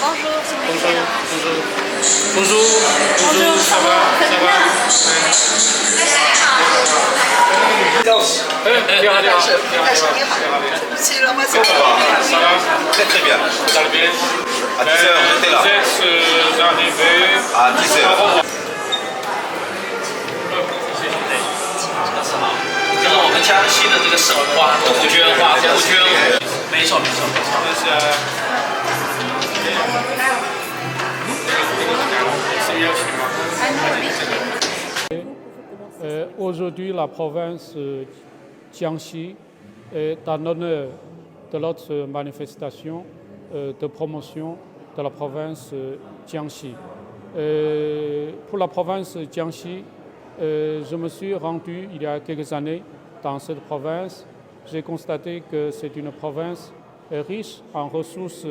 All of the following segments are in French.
Bonjour, c'est Bonjour, Michaela. bonjour. Bonjour, bonjour, ça va, ça va. Ça va, Très très bien. vous allez bien? À 10h, j'étais là. Vous êtes arrivés À 10h. 就是我们江西的这个省话，杜鹃话，杜鹃，没错没错没错。Aujourd'hui, la province Jiangxi est en honneur de notre manifestation de promotion de la province Jiangxi. Pour la province Jiangxi, je me suis rendu il y a quelques années dans cette province. J'ai constaté que c'est une province riche en ressources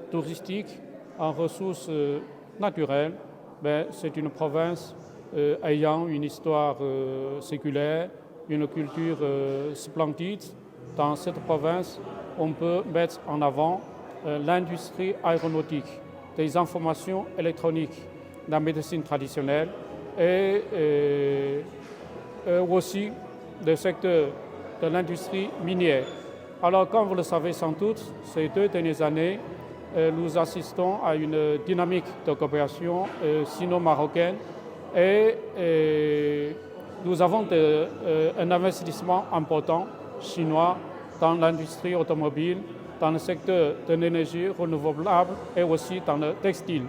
touristiques, en ressources naturelles. Mais c'est une province ayant une histoire séculaire, une culture splendide. Dans cette province, on peut mettre en avant l'industrie aéronautique, des informations électroniques, la médecine traditionnelle et aussi le secteur de l'industrie minière. Alors, comme vous le savez sans doute, ces 2 dernières années, nous assistons à une dynamique de coopération sino-marocaine et nous avons un investissement important chinois dans l'industrie automobile, dans le secteur de l'énergie renouvelable et aussi dans le textile.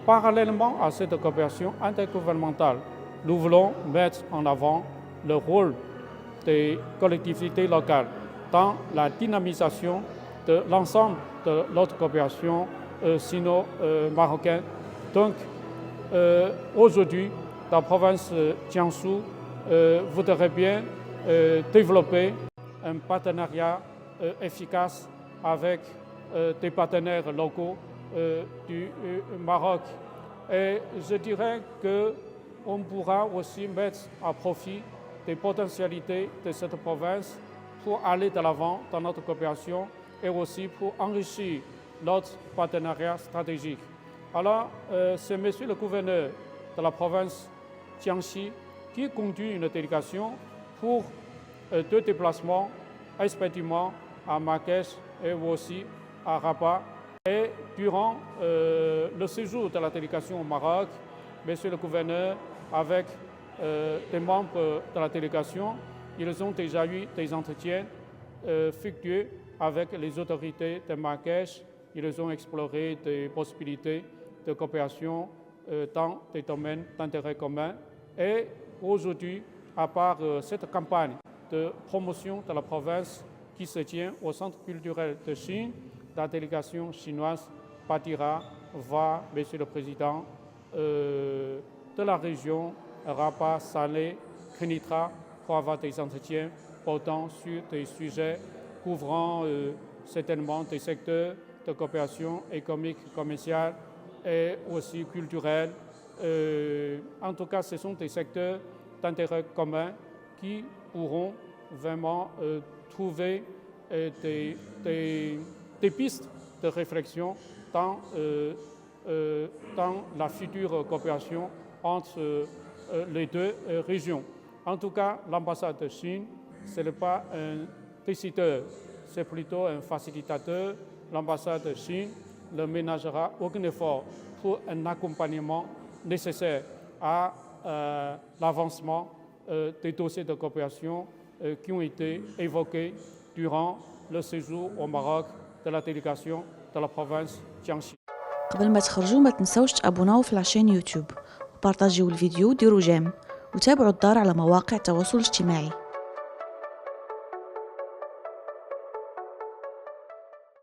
Parallèlement à cette coopération intergouvernementale, nous voulons mettre en avant le rôle des collectivités locales dans la dynamisation de l'ensemble de notre coopération sino-marocaine. Donc, aujourd'hui, la province Jiangsu voudrait bien développer un partenariat efficace avec des partenaires locaux du Maroc. Et je dirais qu'on pourra aussi mettre à profit des potentialités de cette province pour aller de l'avant dans notre coopération et aussi pour enrichir notre partenariat stratégique. Alors, c'est monsieur le gouverneur de la province Jiangxi qui conduit une délégation pour 2 déplacements, respectivement à Marrakech et aussi à Rabat. Et durant le séjour de la délégation au Maroc, monsieur le gouverneur, avec des membres de la délégation, ils ont déjà eu des entretiens fructueux avec les autorités de Marrakech. Ils ont exploré des possibilités de coopération dans des domaines d'intérêt commun. Et aujourd'hui, à part cette campagne de promotion de la province qui se tient au Centre culturel de Chine, la délégation chinoise partira voir Monsieur le Président de la région Rabat, Salé, Kenitra pour avoir des entretiens portant sur des sujets couvrant certainement des secteurs de coopération économique, commerciale et aussi culturelle. En tout cas, ce sont des secteurs d'intérêt commun qui pourront vraiment trouver des pistes de réflexion dans la future coopération entre les 2 régions. En tout cas, l'ambassade de Chine, ce n'est pas un décideur, c'est plutôt un facilitateur. L'ambassade de Chine ne ménagera aucun effort pour un accompagnement nécessaire à l'avancement des dossiers de coopération qui ont été évoqués durant le séjour au Maroc de la délégation de la province Jiangxi. قبل ما تخرجوا ما تنسوش تابوناو في العشان يوتيوب وبارطاجيو الفيديو وديروا جيم وتابعوا الدار على مواقع التواصل الاجتماعي.